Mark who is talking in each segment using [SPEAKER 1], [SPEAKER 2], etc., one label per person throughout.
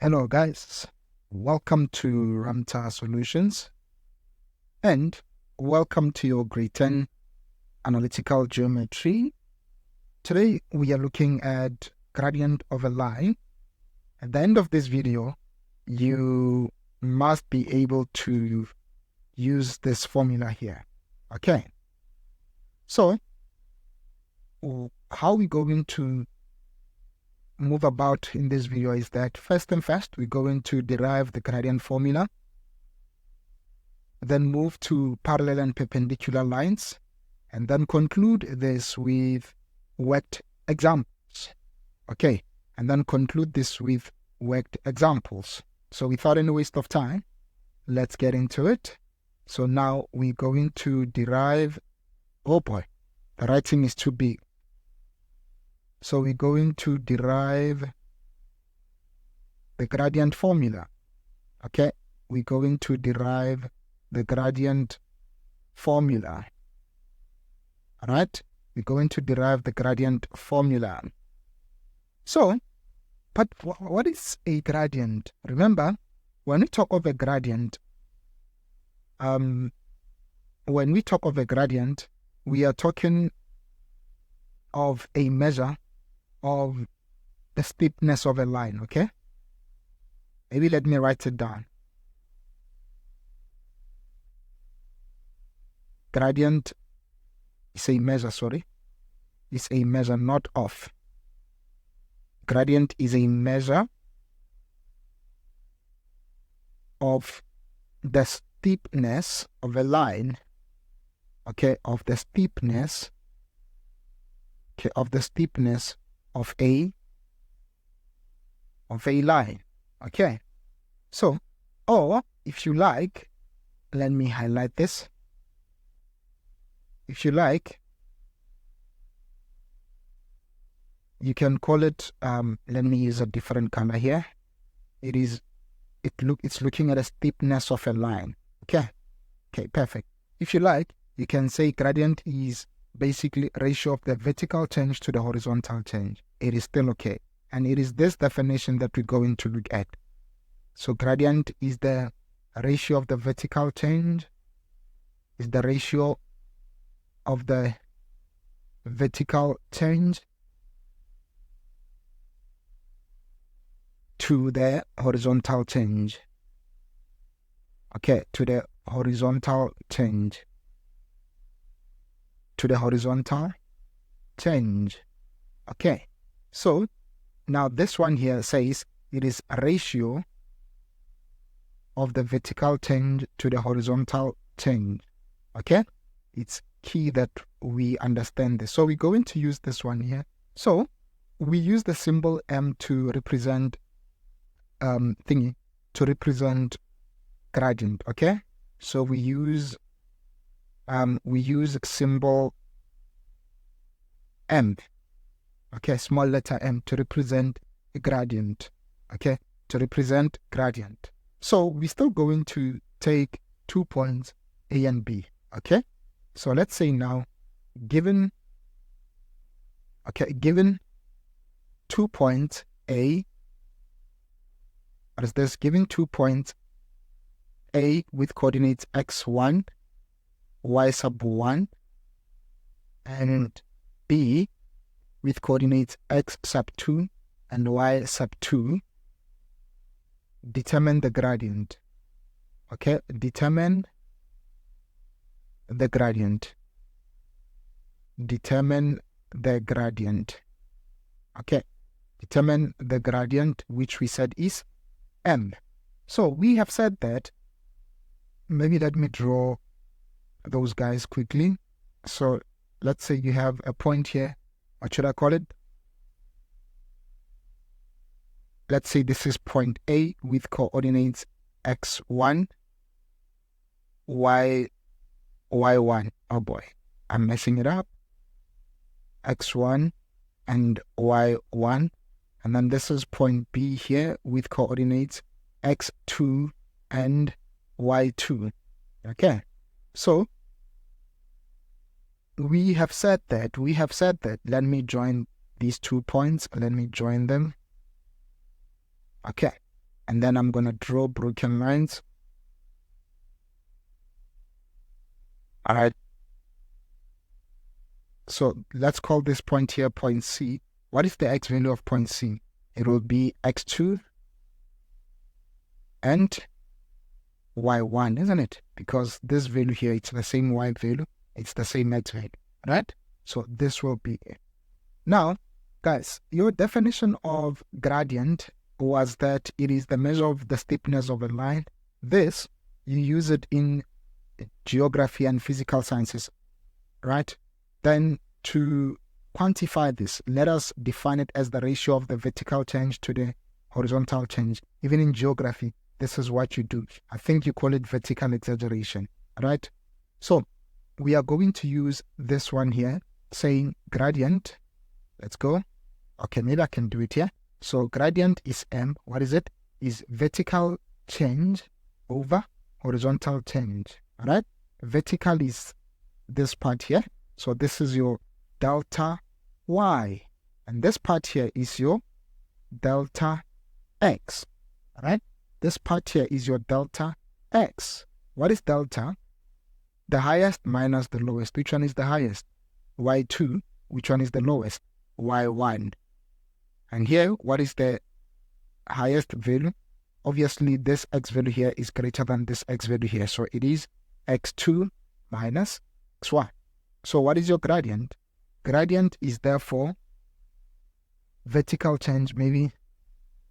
[SPEAKER 1] Hello guys, welcome to Ramta Solutions and welcome to your grade 10 analytical geometry. Today we are looking at gradient of a line. At the end of this video, you must be able to use this formula here. Okay, so how we're going to move about in this video is that first we're going to derive the gradient formula, then move to parallel and perpendicular lines, and then conclude this with worked examples. Okay, and then conclude this with worked examples. So without any waste of time, let's get into it. So now we're going to derive, oh boy, the writing is too big. So we're going to derive the gradient formula. Okay, we're going to derive the gradient formula. All right, we're going to derive the gradient formula. So, but what is a gradient? Remember, when we talk of a gradient, we are talking of a measure of the steepness of a line, okay? Maybe let me write it down. Gradient is a measure, It's a measure, not of. Gradient is a measure of the steepness of a line, okay? Of the steepness, okay, of the steepness of a line. Okay, so, or if you like, let me highlight this. If you like, you can call it, let me use a different color here. It's looking at the steepness of a line. Okay, perfect. If you like, you can say gradient is basically ratio of the vertical change to the horizontal change. It is still okay. And it is this definition that we're going to look at. So gradient is the ratio of the vertical change, is the ratio of the vertical change to the horizontal change. Okay, to the horizontal change. To the horizontal change. Okay, so now this one here says it is a ratio of the vertical change to the horizontal change. Okay, it's key that we understand this. So we're going to use this one here. So we use the symbol M to represent gradient. Okay, so we use symbol M, okay, small letter M, to represent a gradient, okay, to represent gradient. So we're still going to take 2 points A and B, okay? So let's say now, given 2 points A, what is this? Given 2 points A with coordinates x1, y sub 1, and B with coordinates x sub 2 and y sub 2, determine the gradient. Okay, determine the gradient. Determine the gradient. Okay, determine the gradient, which we said is M. So we have said that, maybe let me draw those guys quickly. So let's say you have a point here. What should I call it? Let's say this is point A with coordinates x1, y1. Oh boy, I'm messing it up. x1 and y1. And then this is point B here with coordinates x2 and y2. Okay, so we have said that, let me join these 2 points, let me join them. Okay, and then I'm going to draw broken lines. All right. So let's call this point here point C. What is the x value of point C? It will be x2 and y1, isn't it? Because this value here, it's the same y value, it's the same x value, right? So this will be it. Now, guys, your definition of gradient was that it is the measure of the steepness of a line. This, you use it in geography and physical sciences, right? Then to quantify this, let us define it as the ratio of the vertical change to the horizontal change. Even in geography, this is what you do. I think you call it vertical exaggeration, right? So we are going to use this one here, saying gradient. Let's go. Okay, maybe I can do it here. So gradient is m. What is it? Is vertical change over horizontal change. All right? Vertical is this part here. So this is your delta y. And this part here is your delta x. All right? This part here is your delta x. What is delta? The highest minus the lowest. Which one is the highest? Y2. Which one is the lowest? Y1. And here, what is the highest value? Obviously, this x value here is greater than this x value here. So it is x2 minus xy. So what is your gradient? Gradient is therefore vertical change. Maybe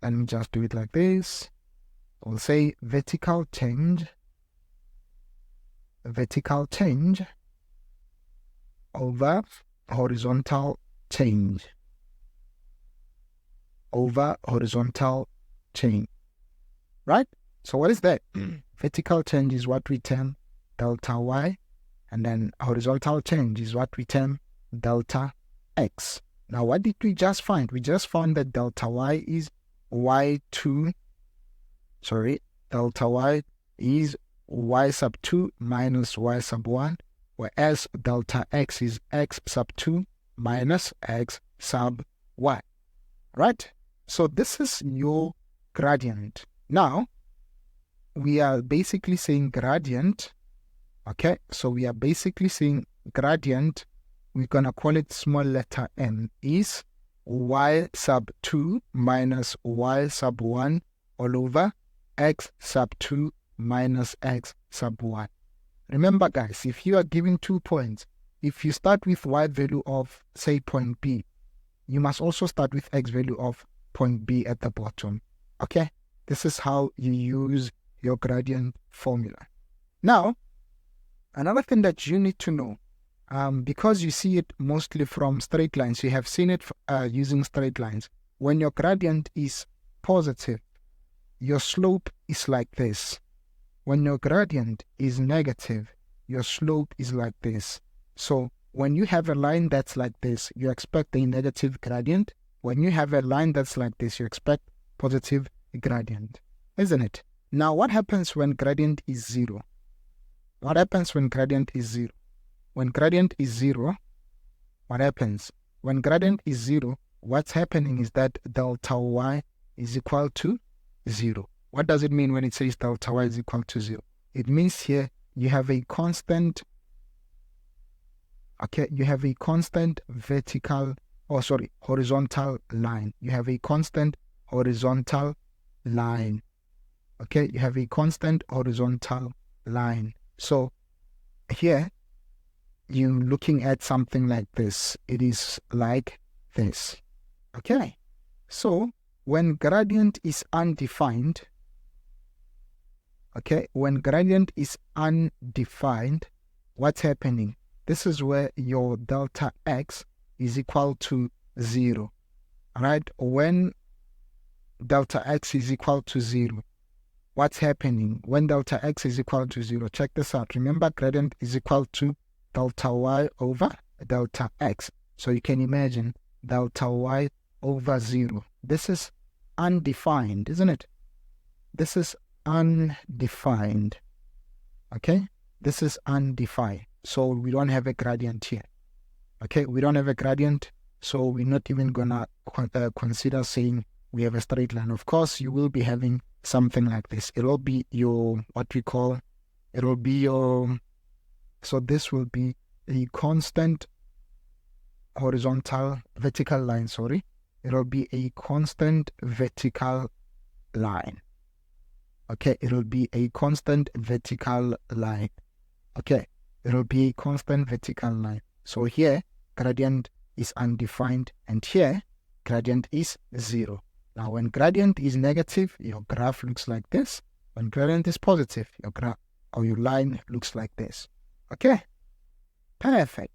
[SPEAKER 1] let me just do it like this. We'll say vertical change over horizontal change. Over horizontal change. Right? So what is that? Vertical change is what we term delta y, and then horizontal change is what we term delta x. Now what did we just find? We just found that delta y is delta y is y sub 2 minus y sub 1, whereas delta x is x sub 2 minus x sub y. Right? So this is your gradient. Now, we are basically saying gradient. Okay, so we are basically saying gradient, we're going to call it small letter m, is y sub 2 minus y sub 1 all over x sub 2 minus x sub 1. Remember, guys, if you are given 2 points, if you start with y value of, say, point B, you must also start with x value of point B at the bottom. Okay, this is how you use your gradient formula. Now, another thing that you need to know, because you see it mostly from straight lines, you have seen it using straight lines. When your gradient is positive, your slope is like this. When your gradient is negative, your slope is like this. So when you have a line that's like this, you expect a negative gradient. When you have a line that's like this, you expect positive gradient, isn't it? Now, what happens when gradient is 0? What happens when gradient is 0? When gradient is 0, what happens? When gradient is 0, what's happening is that delta y is equal to 0. What does it mean when it says delta y is equal to 0? It means here you have a constant, okay, you have a constant horizontal line. You have a constant horizontal line. Okay, you have a constant horizontal line. So here, you're looking at something like this. It is like this. Okay, so when gradient is undefined, okay, when gradient is undefined, what's happening? This is where your delta x is equal to 0. All right, when delta x is equal to 0, what's happening? When delta x is equal to 0, check this out. Remember, gradient is equal to delta y over delta x. So you can imagine delta y over 0. This is undefined, isn't it? This is undefined. Okay, this is undefined. So we don't have a gradient here. Okay, we don't have a gradient, so we're not even gonna consider saying we have a straight line. Of course, you will be having something like this. It will be your, what we call, it will be your, so this will be a constant vertical line, sorry. It will be a constant vertical line. Okay, it will be a constant vertical line. Okay, it will be a constant vertical line. So here, gradient is undefined, and here, gradient is 0. Now, when gradient is negative, your graph looks like this. When gradient is positive, your graph or your line looks like this. Okay, perfect.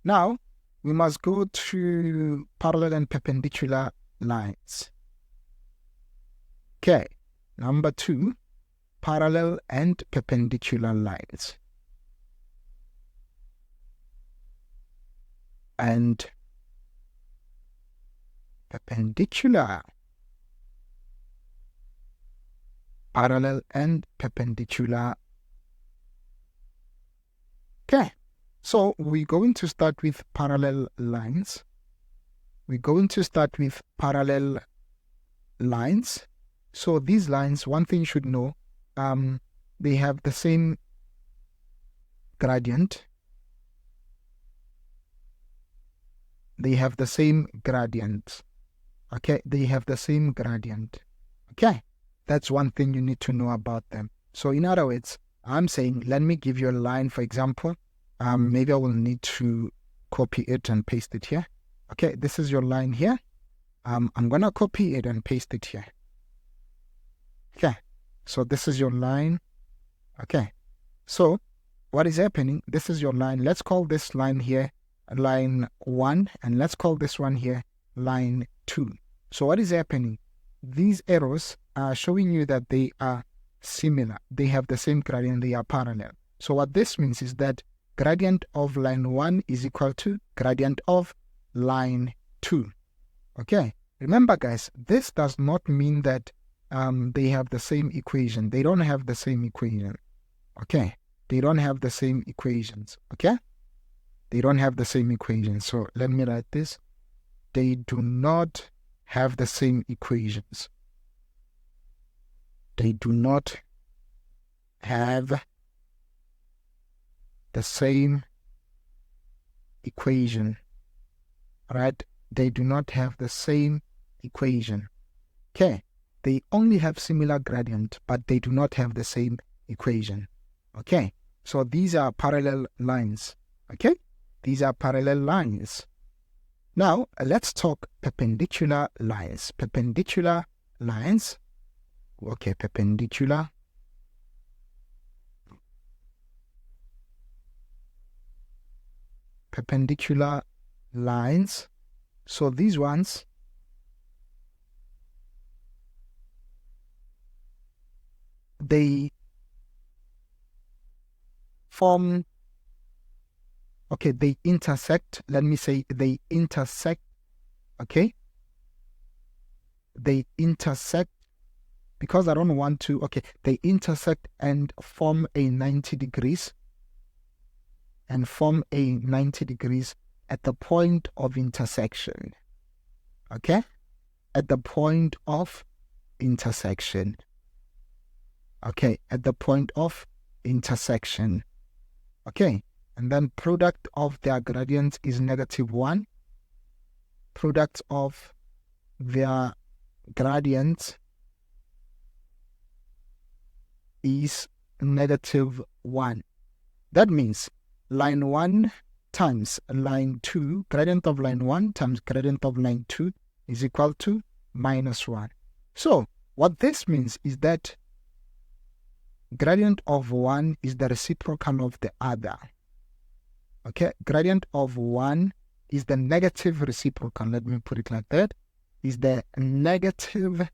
[SPEAKER 1] Now, we must go to parallel and perpendicular lines. Okay, number 2, parallel and perpendicular lines. And perpendicular, parallel and perpendicular. Okay, so we're going to start with parallel lines. We're going to start with parallel lines. So these lines, one thing you should know, they have the same gradient. They have the same gradient. Okay, they have the same gradient. Okay, that's one thing you need to know about them. So in other words, I'm saying, let me give you a line, for example. Maybe I will need to copy it and paste it here. Okay, this is your line here. I'm going to copy it and paste it here. Okay, so this is your line. Okay, so what is happening? This is your line. Let's call this line here line 1, and let's call this one here line 2. So what is happening? These arrows are showing you that they are similar. They have the same gradient. They are parallel. So what this means is that gradient of line 1 is equal to gradient of line 2. Okay, remember guys, this does not mean that they have the same equation. They don't have the same equation. Okay, they don't have the same equations. Okay, they don't have the same equations. So let me write this. They do not have the same equations. They do not have the same equation. Right? They do not have the same equation. Okay, they only have similar gradient, but they do not have the same equation. Okay, so these are parallel lines. Okay, these are parallel lines. Now, let's talk perpendicular lines. Perpendicular lines. Okay, perpendicular. Perpendicular lines. So these ones, they form, okay, they intersect. Let me say they intersect. Okay, they intersect, because I don't want to, okay, they intersect and form a 90 degrees and form a 90 degrees at the point of intersection. Okay, at the point of intersection. Okay, at the point of intersection. Okay, and then product of their gradients is -1. Product of their gradient is -1. That means line 1 times line 2, gradient of line 1 times gradient of line 2 is equal to -1. So what this means is that gradient of 1 is the reciprocal of the other. Okay, gradient of 1 is the negative reciprocal. Let me put it like that. Is the negative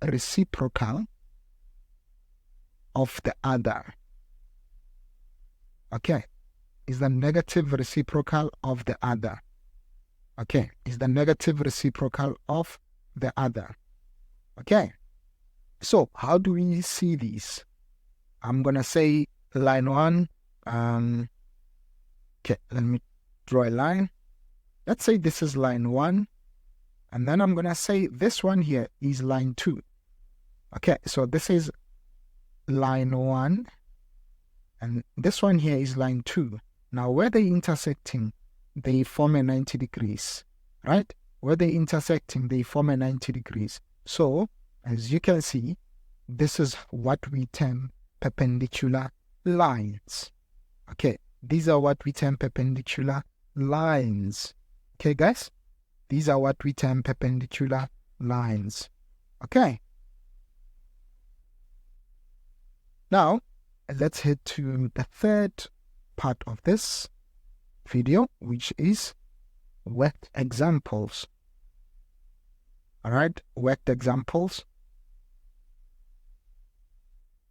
[SPEAKER 1] reciprocal of the other. Okay, is the negative reciprocal of the other. Okay, is the negative reciprocal of the other. Okay, so how do we see these? I'm going to say line 1. Okay, let me draw a line. Let's say this is line 1, And then I'm going to say this one here is line 2. Okay, so this is line 1. And this one here is line 2. Now, where they're intersecting, they form a 90 degrees, right? Where they're intersecting, they form a 90 degrees. So, as you can see, this is what we term perpendicular lines. Okay, these are what we term perpendicular lines. Okay, guys? These are what we term perpendicular lines. Okay. Now, let's head to the third part of this video, which is worked examples. All right, worked examples.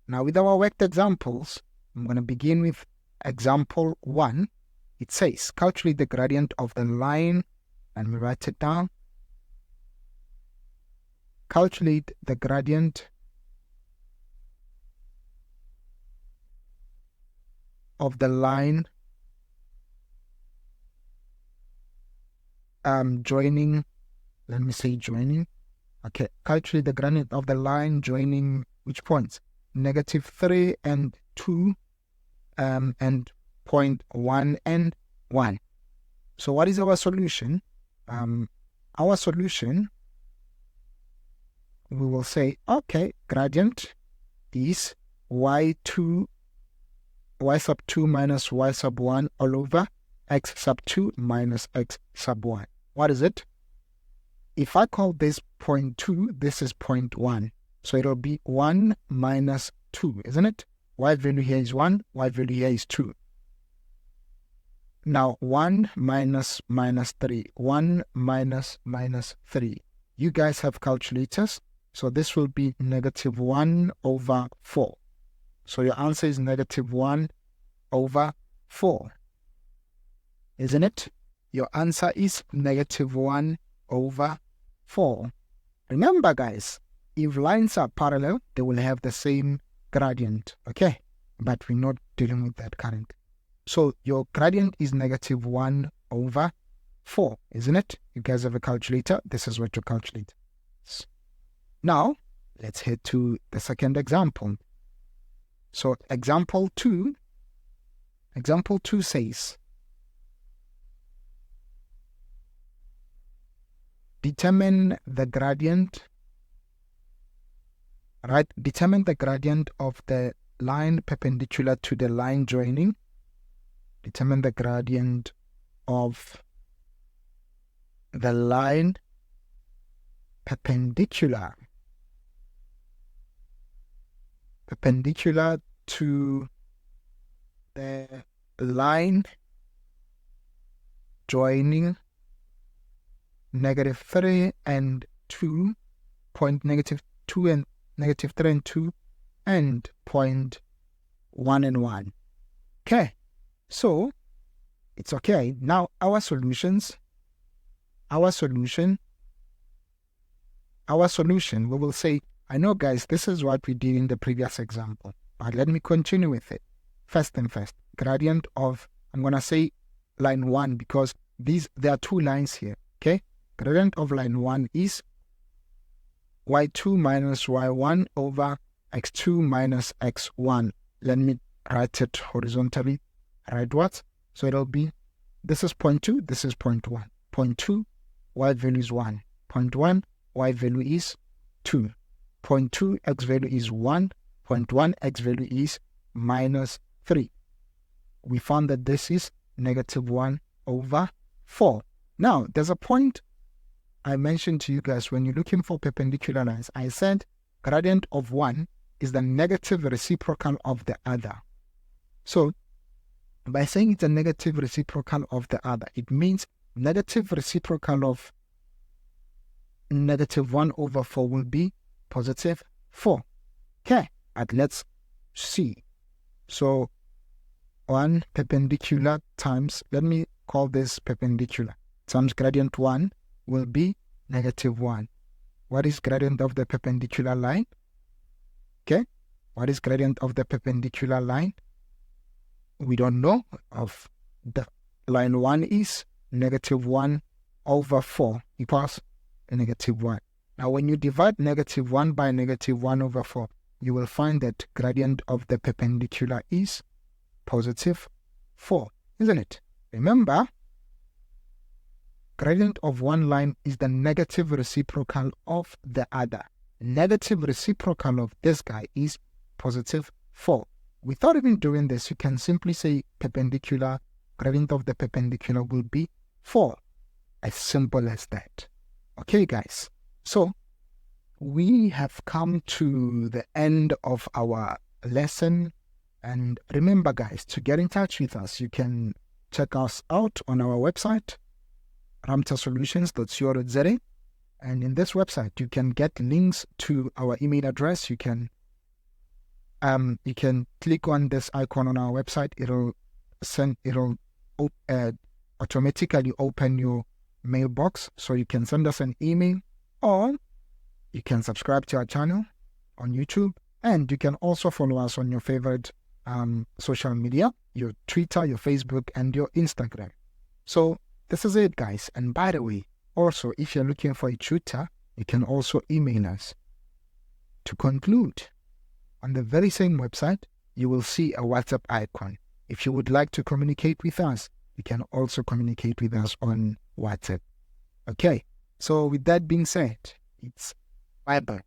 [SPEAKER 1] Now, with our worked examples, I'm going to begin with example 1. It says, calculate the gradient of the line. Let me write it down. Calculate the gradient of the line joining, let me say joining. Okay, calculate the gradient of the line joining which points? -3 and 2 and point 1 and 1. So what is our solution? Our solution, we will say, okay, gradient is y sub 2 minus y sub 1 all over x sub 2 minus x sub 1. What is it? If I call this point 2, this is point 1. So it'll be 1 minus 2, isn't it? Y value here is 1, y value here is 2. Now 1 minus 3, 1 minus 3. You guys have calculators, so this will be -1 over 4. So your answer is -1 over 4. Isn't it? Your answer is -1 over 4. Remember, guys, if lines are parallel, they will have the same gradient, okay? But we're not dealing with that currently. So your gradient is -1 over 4, isn't it? You guys have a calculator. This is what you calculate. Now, let's head to the second example. So example 2 says, determine the gradient, right? Determine the gradient of the line perpendicular to the line joining. Determine the gradient of the line perpendicular to the line joining -3 and 2, point -2 and -3 and 2, and point 1 and 1. Okay, so it's okay. Now our solution, we will say, I know, guys, this is what we did in the previous example, but let me continue with it. First, gradient of, I'm going to say line 1, because there are two lines here, okay? Gradient of line 1 is y2 minus y1 over x2 minus x1. Let me write it horizontally. Right, what? So it'll be, this is point 2, this is point 1. Point 2, y value is 1. Point 1, y value is 2. Point 2, x value is 1. Point 1, x value is -3. We found that this is -1 over 4. Now, there's a point I mentioned to you guys when you're looking for perpendicular lines. I said gradient of one is the negative reciprocal of the other. So, by saying it's a negative reciprocal of the other, it means negative reciprocal of -1 over 4 will be +4. Okay, but let's see. So 1 perpendicular times, let me call this perpendicular, times gradient 1 will be -1. What is gradient of the perpendicular line? Okay, what is gradient of the perpendicular line? We don't know. Of the line 1 is -1 over 4 equals -1. Now, when you divide -1 by -1/4, you will find that gradient of the perpendicular is +4, isn't it? Remember, gradient of one line is the negative reciprocal of the other. Negative reciprocal of this guy is +4. Without even doing this, you can simply say perpendicular, gradient of the perpendicular will be 4. As simple as that. Okay, guys. So, we have come to the end of our lesson. And remember, guys, to get in touch with us, you can check us out on our website, ramtasolutions.co.za. And in this website, you can get links to our email address. You can click on this icon on our website. It'll automatically open your mailbox, so you can send us an email, or you can subscribe to our channel on YouTube, and you can also follow us on your favorite social media, your Twitter, your Facebook, and your Instagram. So this is it, guys. And by the way, also, if you're looking for a tutor, you can also email us. To conclude, on the very same website, you will see a WhatsApp icon. If you would like to communicate with us, you can also communicate with us on WhatsApp. Okay, so with that being said, it's bye-bye.